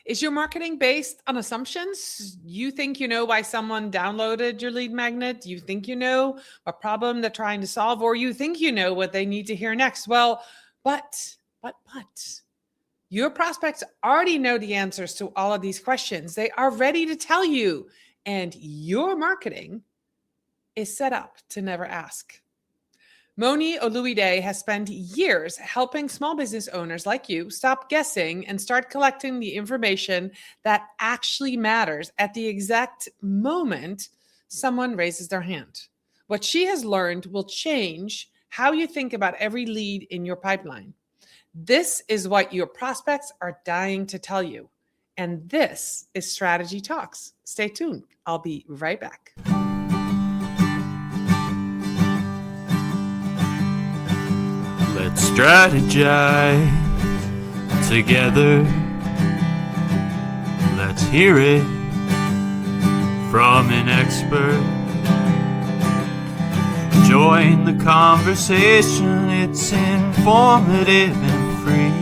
Is your marketing based on assumptions? You think you know why someone downloaded your lead magnet? You think you know what problem they're trying to solve, or you think you know what they need to hear next? Well, but your prospects already know the answers to all of these questions. They are ready to tell you, and your marketing is set up to never ask. Moni Oloyede has spent years helping small business owners like you stop guessing and start collecting the information that actually matters at the exact moment someone raises their hand. What she has learned will change how you think about every lead in your pipeline. This is what your prospects are dying to tell you. And this is Strategy Talks. Stay tuned. I'll be right back. Let's strategize together. Let's hear it from an expert. Join the conversation, it's informative and free.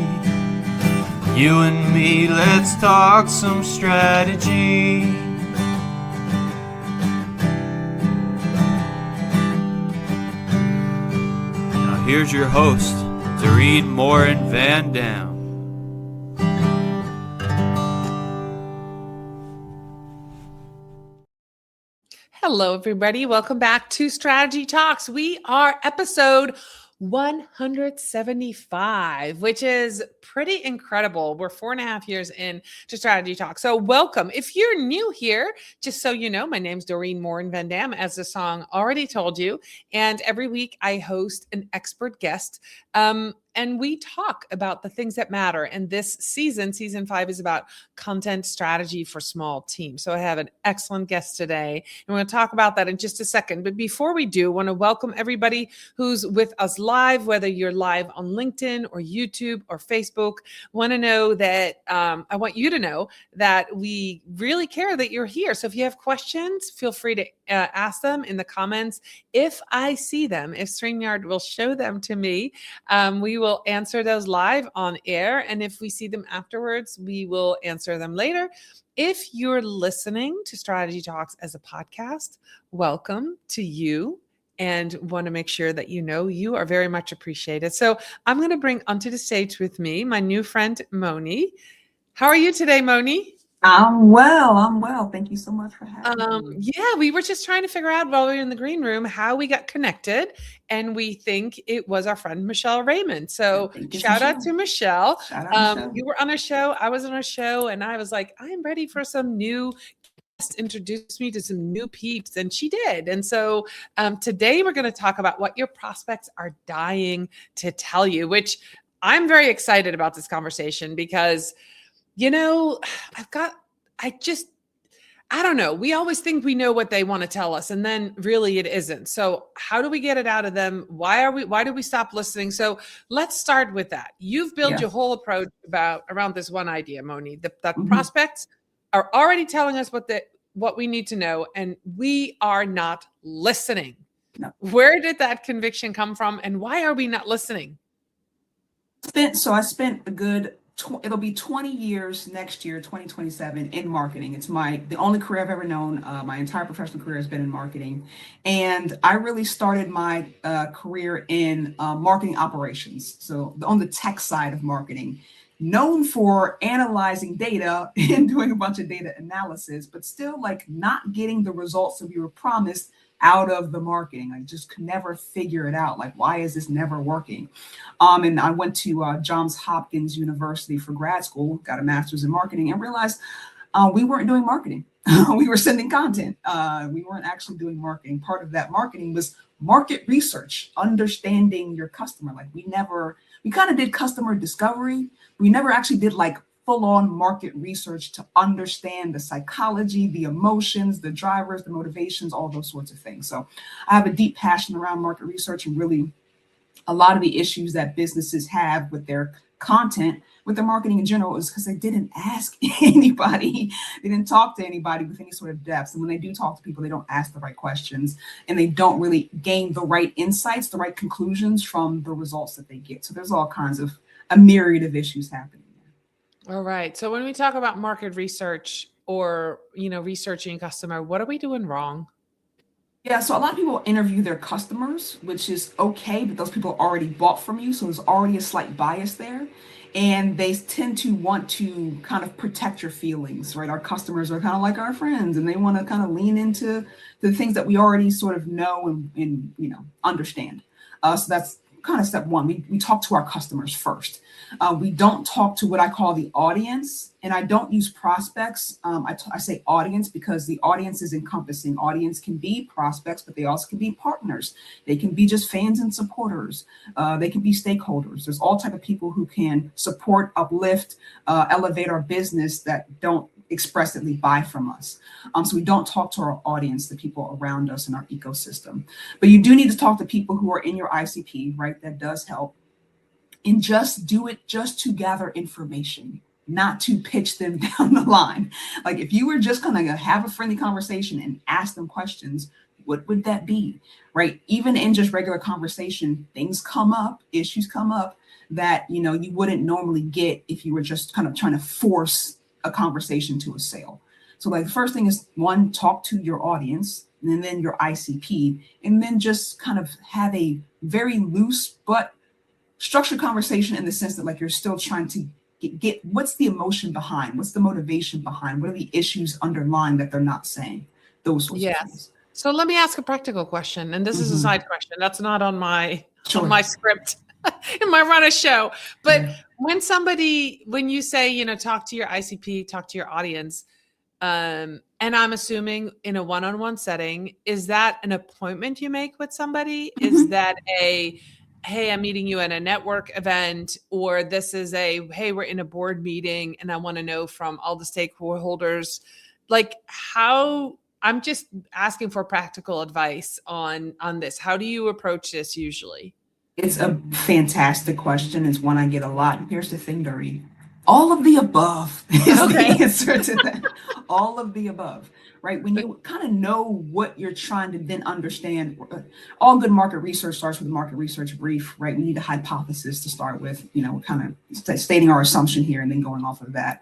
You and me, let's talk some strategy. Here's your host, Morin-van. Hello, everybody. Welcome back to Strategy Talks. We are episode 175, which is pretty incredible. We're 4.5 years in to Strategy Talk. So welcome. If you're new here, just so you know, my name's Morin-van, as the song already told you. And every week I host an expert guest. And we talk about the things that matter. And this season 5, is about content strategy for small teams. So I have an excellent guest today, and we're going to talk about that in just a second. But before we do, I want to welcome everybody who's with us live, whether you're live on LinkedIn or YouTube or Facebook. I want you to know that we really care that you're here. So if you have questions, feel free to ask them in the comments. If I see them, if StreamYard will show them to me, we will answer those live on air. And if we see them afterwards, we will answer them later. If you're listening to Strategy Talks as a podcast, welcome to you, and want to make sure that you know you are very much appreciated. So I'm going to bring onto the stage with me my new friend, Moni. How are you today, Moni? I'm well. Thank you so much for having me. Yeah, we were just trying to figure out while we were in the green room how we got connected, and we think it was our friend Michelle Raymond. So shout out to Michelle. You were on a show, I was on a show, and I was like, I'm ready for some new guests. Introduce me to some new peeps, and she did. And so today we're going to talk about what your prospects are dying to tell you, which I'm very excited about this conversation because I don't know. We always think we know what they want to tell us, and then really it isn't. So how do we get it out of them? Why do we stop listening? So let's start with that. You've built your whole approach around this one idea, Moni, that prospects are already telling us what we need to know, and we are not listening. No. Where did that conviction come from, and why are we not listening? I spent a good it'll be 20 years next year, 2027, in marketing. It's the only career I've ever known. My entire professional career has been in marketing. And I really started my career in marketing operations. So on the tech side of marketing, known for analyzing data and doing a bunch of data analysis, but still not getting the results that we were promised out of the marketing. I just could never figure it out. Why is this never working? And I went to Johns Hopkins University for grad school, got a master's in marketing, and realized we weren't doing marketing. We were sending content. We weren't actually doing marketing. Part of that marketing was market research, understanding your customer. We kind of did customer discovery. We never actually did full-on market research to understand the psychology, the emotions, the drivers, the motivations, all those sorts of things. So I have a deep passion around market research, and really a lot of the issues that businesses have with their content, with their marketing in general, is because they didn't ask anybody. They didn't talk to anybody with any sort of depth. And when they do talk to people, they don't ask the right questions, and they don't really gain the right insights, the right conclusions from the results that they get. So there's all kinds of a myriad of issues happening. All right. So when we talk about market research or, researching customer, what are we doing wrong? Yeah, so a lot of people interview their customers, which is okay, but those people already bought from you, so there's already a slight bias there. And they tend to want to kind of protect your feelings, right? Our customers are kind of like our friends, and they want to kind of lean into the things that we already sort of know and understand. So that's kind of step one. We talk to our customers first. We don't talk to what I call the audience, and I don't use prospects. I say audience because the audience is encompassing. Audience can be prospects, but they also can be partners. They can be just fans and supporters. They can be stakeholders. There's all type of people who can support, uplift, elevate our business that don't expressly buy from us. So we don't talk to our audience, the people around us in our ecosystem. But you do need to talk to people who are in your ICP, right? That does help. And just do it just to gather information, not to pitch them down the line. Like if you were just going to have a friendly conversation and ask them questions, what would that be, right? Even in just regular conversation, things come up, issues come up that, you wouldn't normally get if you were just kind of trying to force a conversation to a sale. So like the first thing is one, talk to your audience and then your ICP, and then just kind of have a very loose but structured conversation in the sense that like you're still trying to get what's the emotion behind, what's the motivation behind, what are the issues underlying that they're not saying, those sorts of Yes. things. So let me ask a practical question, and this is a side question. That's not on my script in my run a show. But when you say, talk to your ICP, talk to your audience, and I'm assuming in a one-on-one setting, is that an appointment you make with somebody? Is that hey, I'm meeting you at a network event, or this is hey, we're in a board meeting and I want to know from all the stakeholders, like how, I'm just asking for practical advice on this. How do you approach this usually? It's a fantastic question. It's one I get a lot. Here's the thing, Doreen. All of the above is the answer to that. All of the above, right? When you kind of know what you're trying to then understand, all good market research starts with a market research brief, right? We need a hypothesis to start with, kind of stating our assumption here and then going off of that.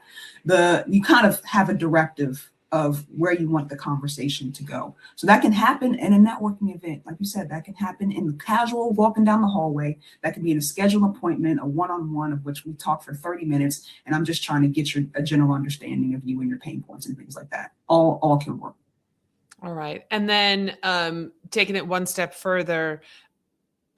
You kind of have a directive of where you want the conversation to go. So that can happen in a networking event. Like you said, that can happen in the casual walking down the hallway. That can be in a scheduled appointment, a one-on-one of which we talk for 30 minutes. And I'm just trying to get a general understanding of you and your pain points and things like that. All can work. All right. And then taking it one step further,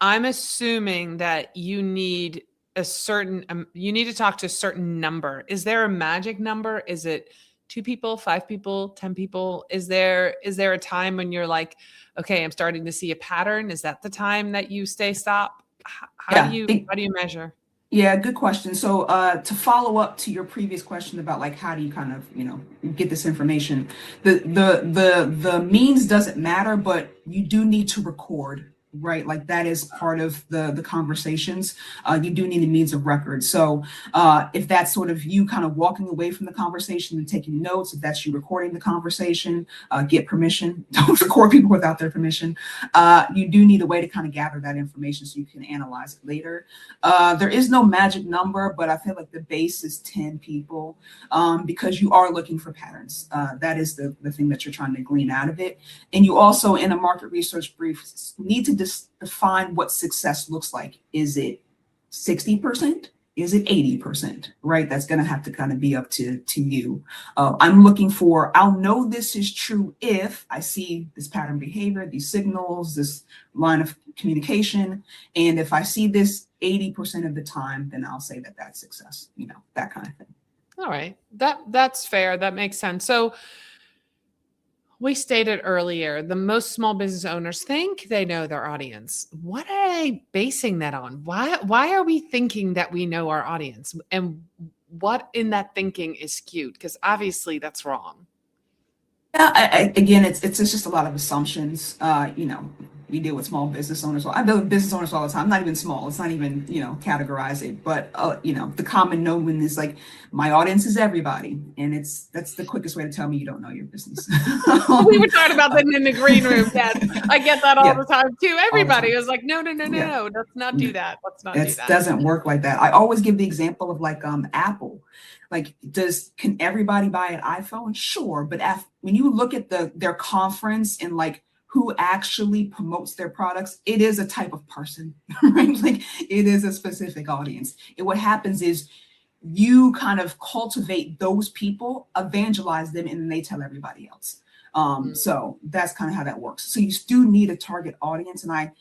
I'm assuming that you need you need to talk to a certain number. Is there a magic number? Is it 2 people, 5 people, 10 people? Is there a time when you're like, okay, I'm starting to see a pattern? Is that the time that you stop? How do you measure? Yeah, good question. So to follow up to your previous question about like how do you kind of get this information, the means doesn't matter, but you do need to record, right? Like that is part of the conversations. You do need a means of record. So if that's sort of you kind of walking away from the conversation and taking notes, if that's you recording the conversation, get permission. Don't record people without their permission. You do need a way to kind of gather that information so you can analyze it later. There is no magic number, but I feel like the base is 10 people because you are looking for patterns. That is the thing that you're trying to glean out of it. And you also, in a market research brief, need to define what success looks like. Is it 60%? Is it 80%? Right? That's going to have to kind of be up to you. I'm looking for, I'll know this is true if I see this pattern behavior, these signals, this line of communication. And if I see this 80% of the time, then I'll say that that's success, that kind of thing. All right. That's fair. That makes sense. So we stated earlier, the most small business owners think they know their audience. What are they basing that on? Why are we thinking that we know our audience? And what in that thinking is skewed? Because obviously that's wrong. Yeah, again, it's just a lot of assumptions. we deal with small business owners. I deal with business owners all the time. I'm not even small. It's not even, categorize it. But, the common known is like, my audience is everybody. And that's the quickest way to tell me you don't know your business. We were talking about that in the green room. Yes, I get that all the time too. Everybody was like, no, let's not do that. Let's not do that. It doesn't work like that. I always give the example of like Apple. Like, can everybody buy an iPhone? Sure. But when you look at their conference and like who actually promotes their products, it is a type of person, right? Like, it is a specific audience. And what happens is you kind of cultivate those people, evangelize them, and then they tell everybody else. So that's kind of how that works. So you do need a target audience, and I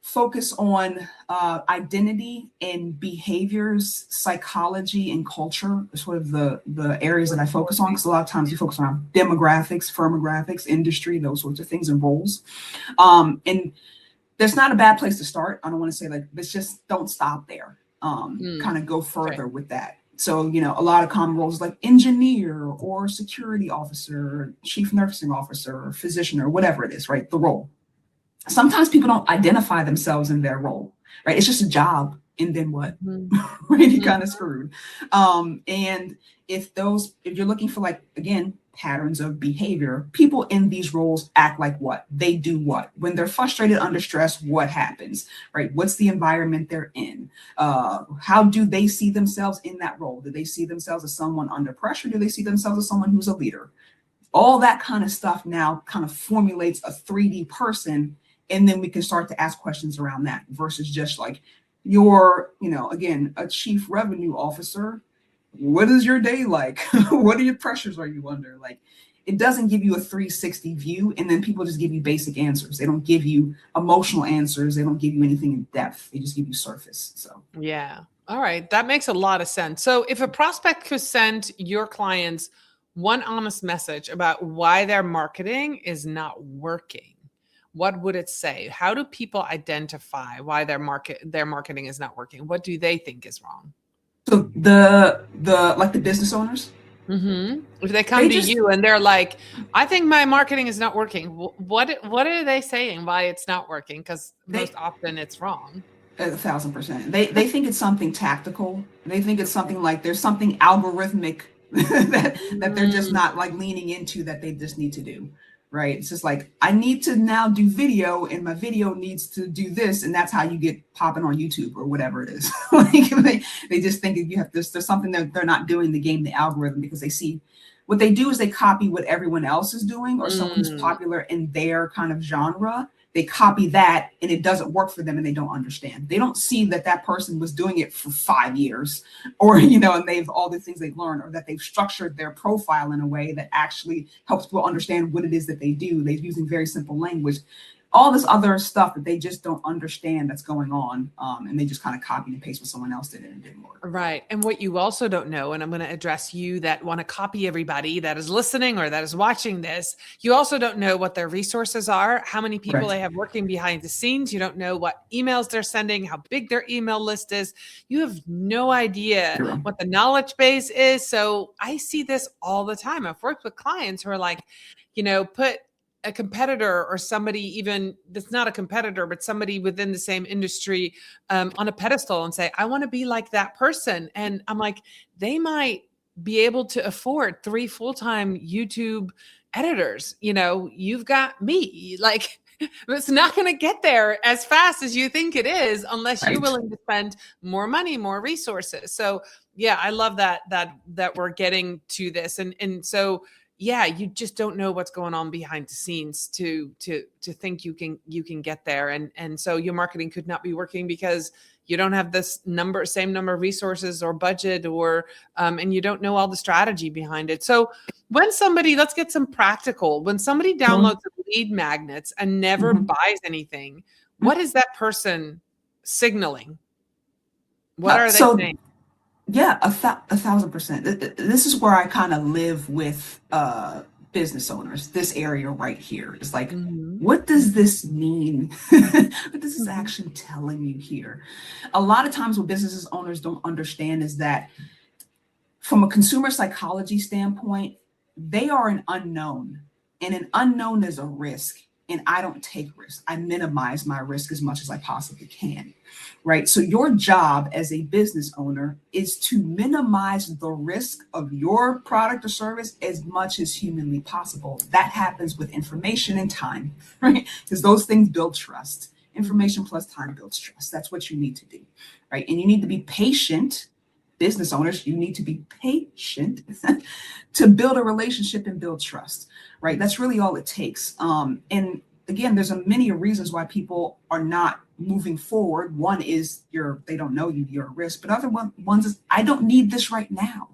focus on identity and behaviors, psychology, and culture, sort of the areas that I focus on, because a lot of times you focus on demographics, firmographics, industry, those sorts of things, and roles. And there's not a bad place to start. I don't want to say like, let's just don't stop there. Kind of go further with that. So, a lot of common roles like engineer or security officer, chief nursing officer, or physician, or whatever it is, right? The role. Sometimes people don't identify themselves in their role, right? It's just a job. And then what? Right? You're kind of screwed. And if you're looking for, like, again, patterns of behavior, people in these roles act like what? They do what? When they're frustrated, under stress, what happens, right? What's the environment they're in? How do they see themselves in that role? Do they see themselves as someone under pressure? Do they see themselves as someone who's a leader? All that kind of stuff now kind of formulates a 3D person. And then we can start to ask questions around that versus just like you're, again, a chief revenue officer. What is your day like? What are your pressures are you under? Like, it doesn't give you a 360 view. And then people just give you basic answers. They don't give you emotional answers. They don't give you anything in depth. They just give you surface. So, yeah. All right. That makes a lot of sense. So if a prospect could send your clients one honest message about why their marketing is not working, what would it say? How do people identify why their marketing is not working? What do they think is wrong? So the business owners, if they come to you and they're like, I think my marketing is not working. What are they saying why it's not working? Because most often it's wrong. 1,000%. They think it's something tactical. They think it's something like there's something algorithmic that they're just not like leaning into that they just need to do. Right. It's just like, I need to now do video and my video needs to do this. And that's how you get popping on YouTube or whatever it is. Like, they just think you have this, there's something that they're not doing to game the algorithm, because they see what they do is they copy what everyone else is doing, or someone who's popular in their kind of genre. They copy that and it doesn't work for them and they don't understand. They don't see that person was doing it for 5 years, or, and they've all the things they've learned, or that they've structured their profile in a way that actually helps people understand what it is that they do. They're using very simple language, all this other stuff that they just don't understand that's going on. And they just kind of copy and paste what someone else did and it didn't work. Right. And what you also don't know, and I'm going to address you that want to copy everybody that is listening or that is watching this, you also don't know what their resources are, how many people they have working behind the scenes. You don't know what emails they're sending, how big their email list is. You have no idea what the knowledge base is. So I see this all the time. I've worked with clients who are like, put a competitor or somebody even that's not a competitor, but somebody within the same industry on a pedestal and say, I want to be like that person. And I'm like, they might be able to afford 3 full-time YouTube editors. You've got me. Like, it's not going to get there as fast as you think it is unless you're willing to spend more money, more resources. So yeah, I love that we're getting to this. And so yeah, you just don't know what's going on behind the scenes to think you can get there. And so your marketing could not be working because you don't have this same number of resources or budget, or and you don't know all the strategy behind it. So when somebody, let's get some practical, when somebody downloads lead magnets and never buys anything, what is that person signaling? What are they saying? Yeah, 1,000%. This is where I kind of live with business owners. This area right here is like, what does this mean? What does this actually telling you here? A lot of times what business owners don't understand is that from a consumer psychology standpoint, they are an unknown, and an unknown is a risk. and I don't take risks. I minimize my risk as much as I possibly can, right? So your job as a business owner is to minimize the risk of your product or service as much as humanly possible. That happens with information and time, right? Because those things build trust. Information plus time builds trust. That's what you need to do, right? And you need to be patient. Business owners, you need to be patient to build a relationship and build trust, right? That's really all it takes. And again, there's many reasons why people are not moving forward. One is they don't know you're at risk, but other ones is I don't need this right now.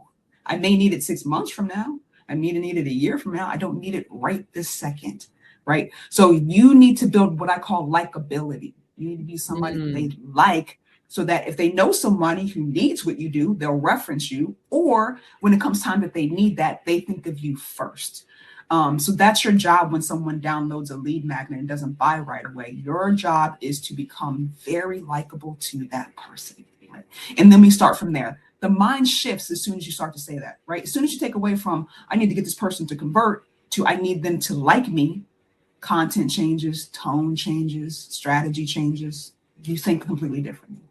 I may need it 6 months from now. I may need it a year from now. I don't need it right this second, right? So you need to build what I call likability. You need to be somebody they like, so that if they know somebody who needs what you do, they'll reference you. Or when it comes time that they need that, they think of you first. So that's your job when someone downloads a lead magnet and doesn't buy right away. Your job is to become very likable to that person. Right? And then we start from there. The mind shifts as soon as you start to say that, right? As soon as you take away from, I need to get this person to convert, to I need them to like me, content changes, tone changes, strategy changes. You think completely differently.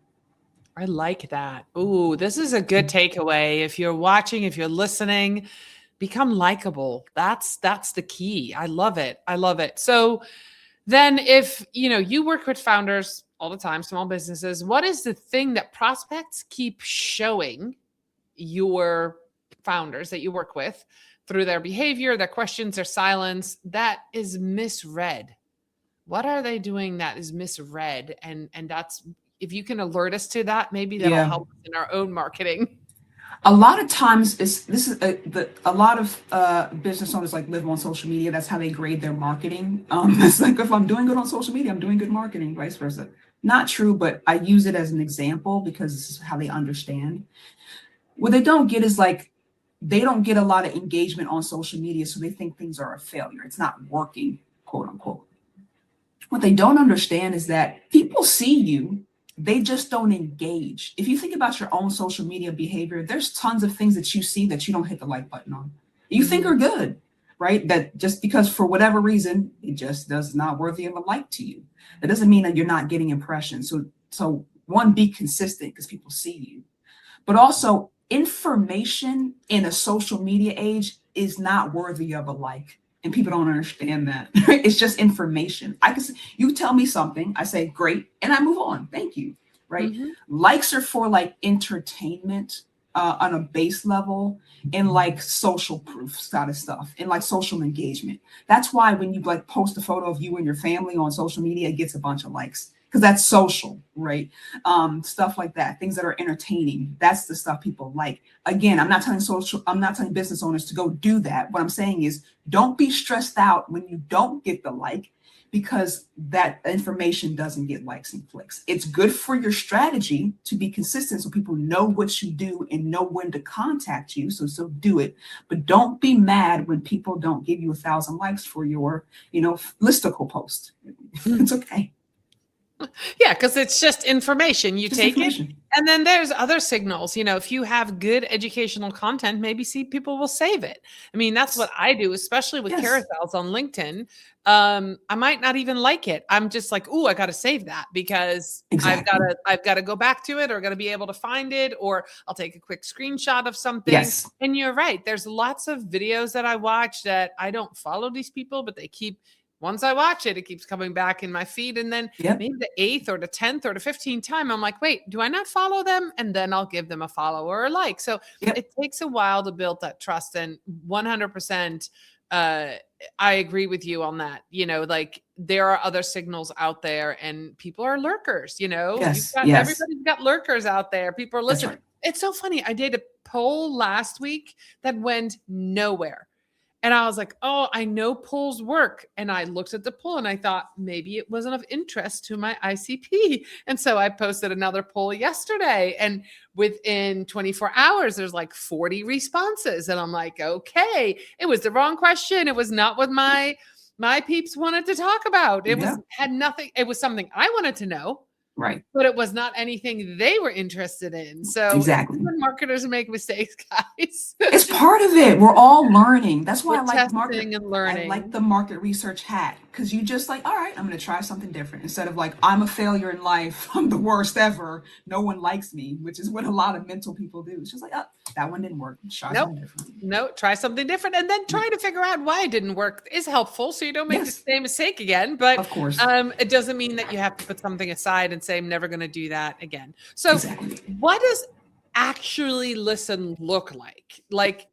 I like that. Ooh, this is a good takeaway. If you're watching, if you're listening, become likable. That's the key. I love it. I love it. So then if, you work with founders all the time, small businesses, what is the thing that prospects keep showing your founders that you work with through their behavior, their questions, their silence that is misread? What are they doing that is misread? And that's, if you can alert us to that, maybe that'll help us in our own marketing. A lot of times, a lot of business owners live on social media. That's how they grade their marketing. It's like, if I'm doing good on social media, I'm doing good marketing, vice versa. Not true, but I use it as an example because this is how they understand. What they don't get is they don't get a lot of engagement on social media, so they think things are a failure. It's not working, quote unquote. What they don't understand is that people see you. They just don't engage. If you think about your own social media behavior, there's tons of things that you see that you don't hit the like button on. You think are good, right? That just because for whatever reason, it just does not worthy of a like to you. That doesn't mean that you're not getting impressions. So one, be consistent because people see you. But also, information in a social media age is not worthy of a like. And people don't understand that. It's just information. You tell me something, I say, great, and I move on. Thank you. Right? Likes are for entertainment on a base level, and social proof kind of stuff, and social engagement. That's why when you post a photo of you and your family on social media, it gets a bunch of likes. Because that's social, right? Stuff like that, things that are entertaining. That's the stuff people like. Again, I'm not telling business owners to go do that. What I'm saying is, don't be stressed out when you don't get the like, because that information doesn't get likes and clicks. It's good for your strategy to be consistent so people know what you do and know when to contact you. So do it. But don't be mad when people don't give you 1,000 likes for your, listicle post. It's okay. Yeah, because it's just information. You take it, and then there's other signals. If you have good educational content, maybe people will save it. I mean, that's what I do, especially with carousels on LinkedIn. I might not even like it. I'm just like, ooh, I got to save that because I've got to go back to it, or got to be able to find it, or I'll take a quick screenshot of something. Yes. And you're right. There's lots of videos that I watch that I don't follow these people, but they keep. Once I watch it, it keeps coming back in my feed. And then maybe the 8th or the 10th or the 15th time, I'm like, wait, do I not follow them? And then I'll give them a follow or a like. So it takes a while to build that trust. And 100%, I agree with you on that. There are other signals out there, and people are lurkers, Everybody's got lurkers out there. People are listening. Right. It's so funny. I did a poll last week that went nowhere. And I was like, oh, I know polls work. And I looked at the poll and I thought maybe it wasn't of interest to my ICP. And so I posted another poll yesterday. And within 24 hours, there's 40 responses. And I'm like, okay, it was the wrong question. It was not what my peeps wanted to talk about. It had nothing. It was something I wanted to know, Right. but it was not anything they were interested in. So Exactly. when marketers make mistakes, guys. It's part of it. We're all learning. That's why We're I like testing and learning. I like the market research hat, because you just like, all right, I'm going to try something different, instead of like, I'm a failure in life. I'm the worst ever. No one likes me, which is what a lot of mental people do. It's just like, oh, that one didn't work. Try something different. No, try something different. And then trying to figure out why it didn't work is helpful, so you don't make the same mistake again. But of course, it doesn't mean that you have to put something aside and say, I'm never going to do that again. So what does actually listen look like? Like,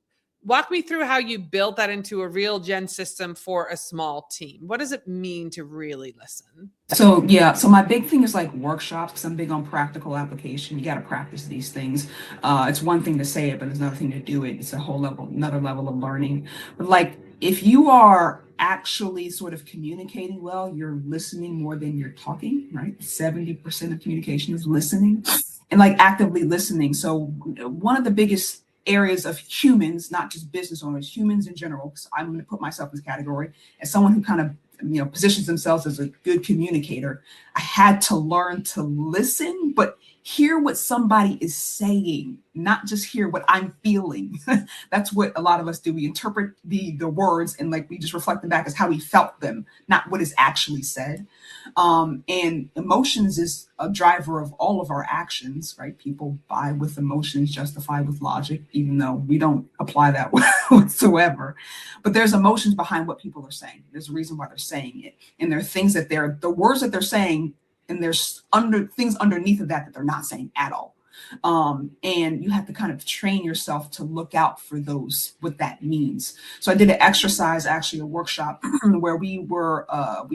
walk me through how you built that into a real gen system for a small team. What does it mean to really listen? So my big thing is like workshops, because I'm big on practical application. You got to practice these things. It's one thing to say it, but it's another thing to do it. It's a whole another level of learning. But like, if you are actually sort of communicating well, you're listening more than you're talking, right? 70% of communication is listening, and like actively listening. So one of the biggest areas of humans, not just business owners, humans in general, because I'm going to put myself in this category as someone who kind of positions themselves as a good communicator. I had to learn to listen, but hear what somebody is saying, not just hear what I'm feeling. That's what a lot of us do. We interpret the words, and like we just reflect them back as how we felt them, not what is actually said. And emotions is a driver of all of our actions, right? People buy with emotions, justify with logic, even though we don't apply that whatsoever. But there's emotions behind what people are saying. There's a reason why they're saying it. And there are things that the words that they're saying, and there's things underneath of that they're not saying at all. And you have to kind of train yourself to look out for those, what that means. So I did an exercise, actually a workshop where we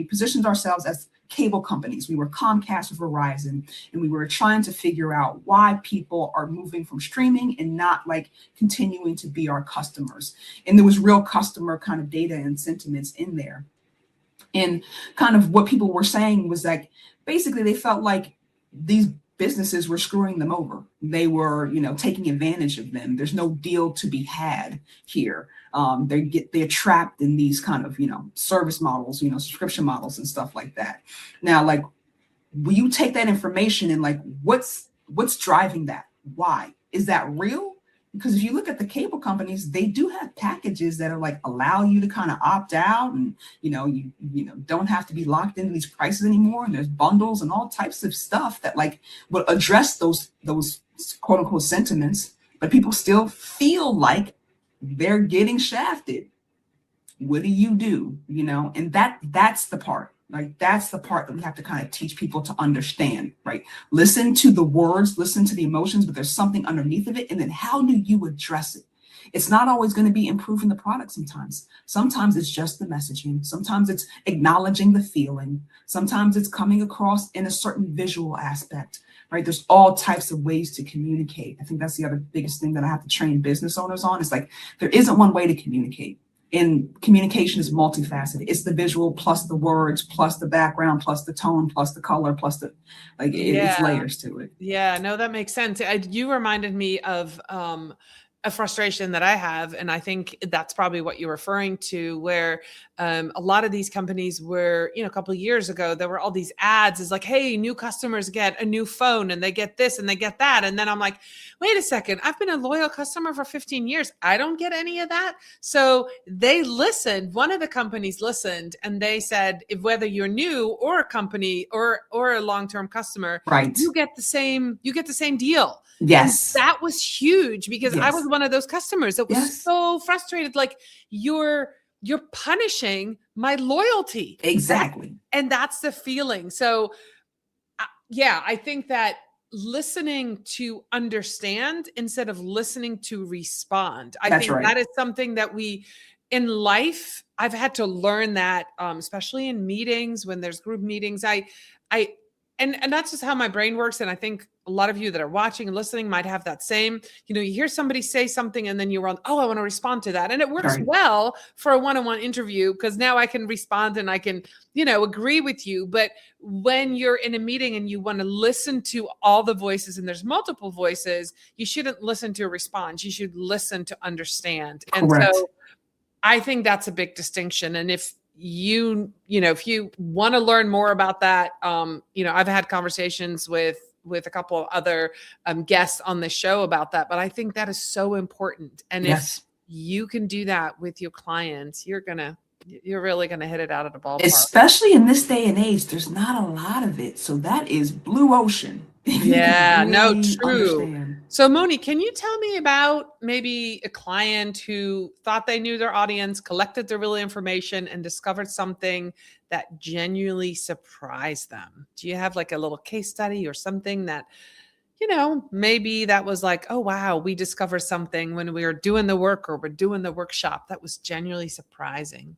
positioned ourselves as cable companies. We were Comcast or Verizon, and we were trying to figure out why people are moving from streaming and not like continuing to be our customers. And there was real customer kind of data and sentiments in there. And kind of what people were saying was like, basically they felt like these businesses were screwing them over. They were, taking advantage of them. There's no deal to be had here. They're trapped in these kind of, service models, subscription models and stuff like that. Now, like, will you take that information and like, what's driving that? Why? Is that real? Because if you look at the cable companies, they do have packages that are like allow you to kind of opt out, and you don't have to be locked into these prices anymore. And there's bundles and all types of stuff that like will address those quote unquote sentiments, but people still feel like they're getting shafted. What do? And that's the part. Like, that's the part that we have to kind of teach people to understand, right? Listen to the words, listen to the emotions, but there's something underneath of it. And then how do you address it? It's not always going to be improving the product sometimes. Sometimes it's just the messaging. Sometimes it's acknowledging the feeling. Sometimes it's coming across in a certain visual aspect, right? There's all types of ways to communicate. I think that's the other biggest thing that I have to train business owners on. It's like, there isn't one way to communicate. And communication is multifaceted. It's the visual plus the words, plus the background, plus the tone, plus the color, plus the, like, it's layers to it. Yeah, no, that makes sense. You reminded me of a frustration that I have. And I think that's probably what you're referring to, where a lot of these companies were, a couple of years ago, there were all these ads is like, hey, new customers get a new phone and they get this and they get that. And then I'm like, wait a second, I've been a loyal customer for 15 years. I don't get any of that. So they listened. One of the companies listened and they said, if whether you're new or a company or a long-term customer, right, you get the same deal. Yes. And that was huge because I was one of those customers that was so frustrated. Like, you're punishing my loyalty. Exactly. And that's the feeling. So I think that listening to understand instead of listening to respond. I think that is something that we in life, I've had to learn that, especially in meetings, when there's group meetings, and that's just how my brain works. And I think a lot of you that are watching and listening might have that same, you hear somebody say something and then you're on, I want to respond to that. And it works well for a one-on-one interview because now I can respond and I can, agree with you. But when you're in a meeting and you want to listen to all the voices and there's multiple voices, you shouldn't listen to a response. You should listen to understand. And so I think that's a big distinction. And if if you want to learn more about that, I've had conversations with a couple of other guests on the show about that, but I think that is so important. And Yes. if you can do that with your clients, you're really going to hit it out of the ballpark. Especially in this day and age, there's not a lot of it. So that is blue ocean. Yeah, no, true. Understand. So Moni, can you tell me about maybe a client who thought they knew their audience, collected their real information, and discovered something that genuinely surprised them? Do you have like a little case study or something that, maybe that was like, oh, wow, we discovered something when we were doing the work or we're doing the workshop that was genuinely surprising?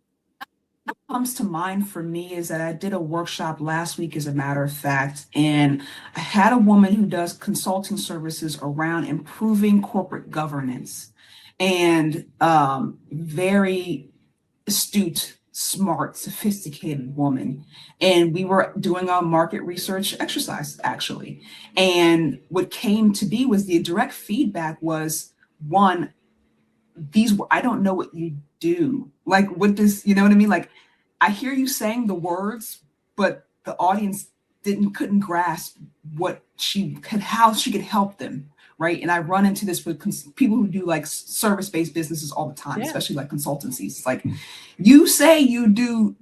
What comes to mind for me is that I did a workshop last week, as a matter of fact, and I had a woman who does consulting services around improving corporate governance, and very astute, smart, sophisticated woman. And we were doing a market research exercise, actually. And what came to be was the direct feedback was, one, I don't know what you do. Like, what does, you know what I mean? Like, I hear you saying the words, but the audience couldn't grasp how she could help them. Right. And I run into this with people who do like service-based businesses all the time, especially like consultancies. It's like, you say you do,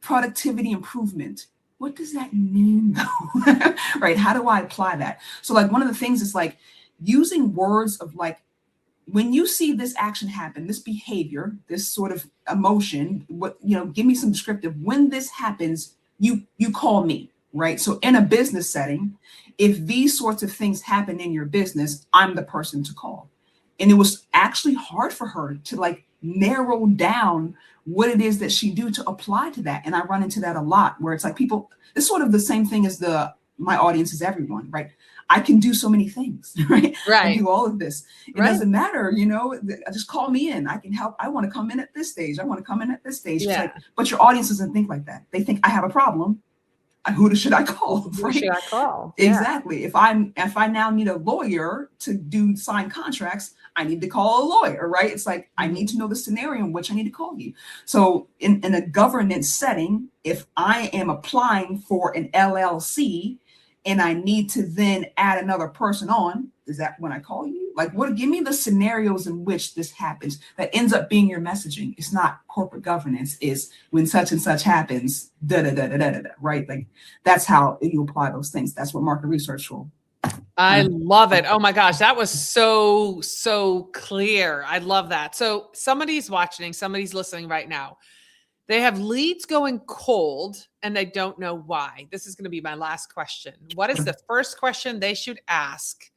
productivity improvement. What does that mean though? Right. How do I apply that? So like one of the things is like using words of like, when you see this action happen, this behavior, this sort of emotion, give me some descriptive. When this happens, you call me, right? So in a business setting, if these sorts of things happen in your business, I'm the person to call. And it was actually hard for her to like narrow down what it is that she do to apply to that. And I run into that a lot, where it's like it's sort of the same thing as my audience is everyone, right? I can do so many things, right? I do all of this. It doesn't matter, just call me in. I can help. I want to come in at this stage. I want to come in at this stage. Yeah. Like, but your audience doesn't think like that. They think I have a problem. Who should I call? Who should I call? Exactly. Yeah. If I now need a lawyer to sign contracts, I need to call a lawyer, right? It's like, I need to know the scenario in which I need to call you. So in a governance setting, if I am applying for an LLC, and I need to then add another person on, is that when I call you? Like, give me the scenarios in which this happens that ends up being your messaging. It's not corporate governance, is when such and such happens, right? Like, that's how you apply those things. That's what market research will. I love it. Oh my gosh, that was so clear. I love that. So somebody's watching, somebody's listening right now. They have leads going cold and they don't know why. This is going to be my last question. What is the first question they should ask,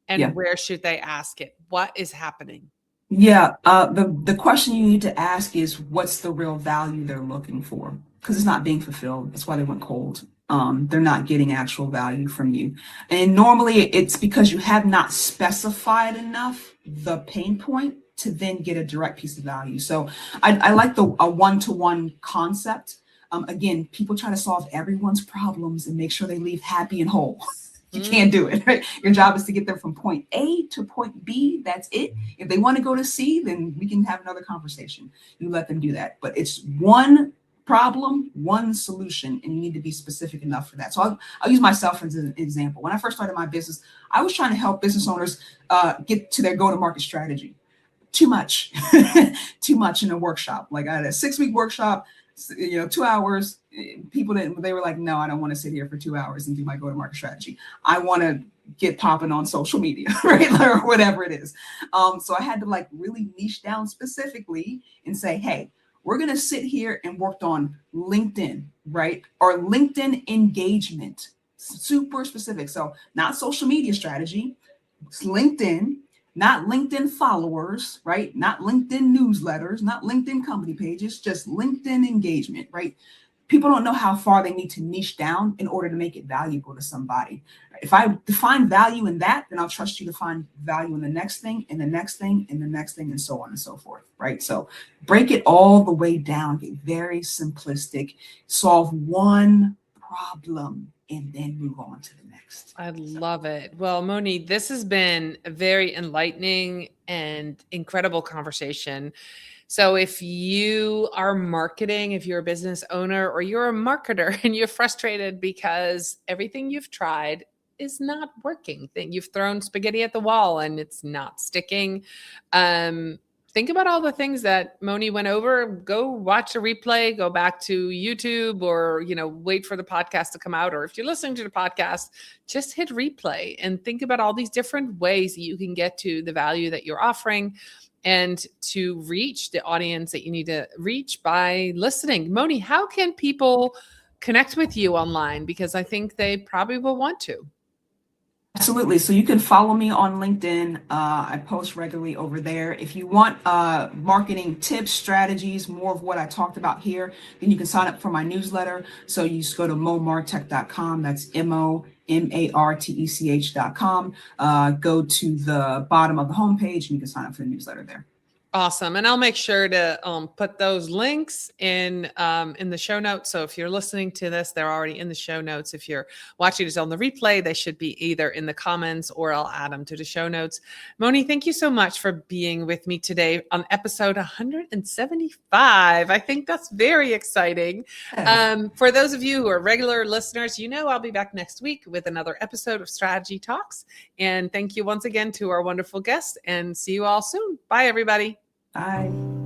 and where should they ask it? What is happening? Yeah. The question you need to ask is, what's the real value they're looking for? Because it's not being fulfilled. That's why they went cold. They're not getting actual value from you. And normally it's because you have not specified enough the pain point to then get a direct piece of value. So I like a one-to-one concept. Again, people try to solve everyone's problems and make sure they leave happy and whole. You can't do it, right? Your job is to get them from point A to point B. That's it. If they want to go to C, then we can have another conversation. You let them do that. But it's one problem, one solution, and you need to be specific enough for that. So I'll use myself as an example. When I first started my business, I was trying to help business owners get to their go-to-market strategy. Too much in a workshop. Like, I had a 6-week workshop, 2 hours. They were like, no, I don't want to sit here for 2 hours and do my go-to-market strategy. I want to get popping on social media, right? Or whatever it is. So I had to like really niche down specifically and say, hey, we're going to sit here and work on LinkedIn, right? Or LinkedIn engagement, super specific. So not social media strategy, it's LinkedIn. Not LinkedIn followers, right? Not LinkedIn newsletters, not LinkedIn company pages, just LinkedIn engagement, right? People don't know how far they need to niche down in order to make it valuable to somebody. If I define value in that, then I'll trust you to find value in the next thing, and the next thing, and the next thing, and so on and so forth, right? So break it all the way down, get very simplistic, solve one problem and then move on to the next. I love it. Well, Moni, this has been a very enlightening and incredible conversation. So if you are marketing, if you're a business owner or you're a marketer and you're frustrated because everything you've tried is not working, that you've thrown spaghetti at the wall and it's not sticking, think about all the things that Moni went over. Go watch a replay, go back to YouTube, or, wait for the podcast to come out. Or if you're listening to the podcast, just hit replay and think about all these different ways that you can get to the value that you're offering and to reach the audience that you need to reach by listening. Moni, how can people connect with you online? Because I think they probably will want to. Absolutely. So you can follow me on LinkedIn. I post regularly over there. If you want marketing tips, strategies, more of what I talked about here, then you can sign up for my newsletter. So you just go to momartech.com. That's momartech.com. Go to the bottom of the homepage and you can sign up for the newsletter there. Awesome. And I'll make sure to put those links in the show notes. So if you're listening to this, they're already in the show notes. If you're watching this on the replay, they should be either in the comments or I'll add them to the show notes. Moni, thank you so much for being with me today on episode 175. I think that's very exciting. For those of you who are regular listeners, I'll be back next week with another episode of Strategy Talks. And thank you once again to our wonderful guests, and see you all soon. Bye, everybody. Bye.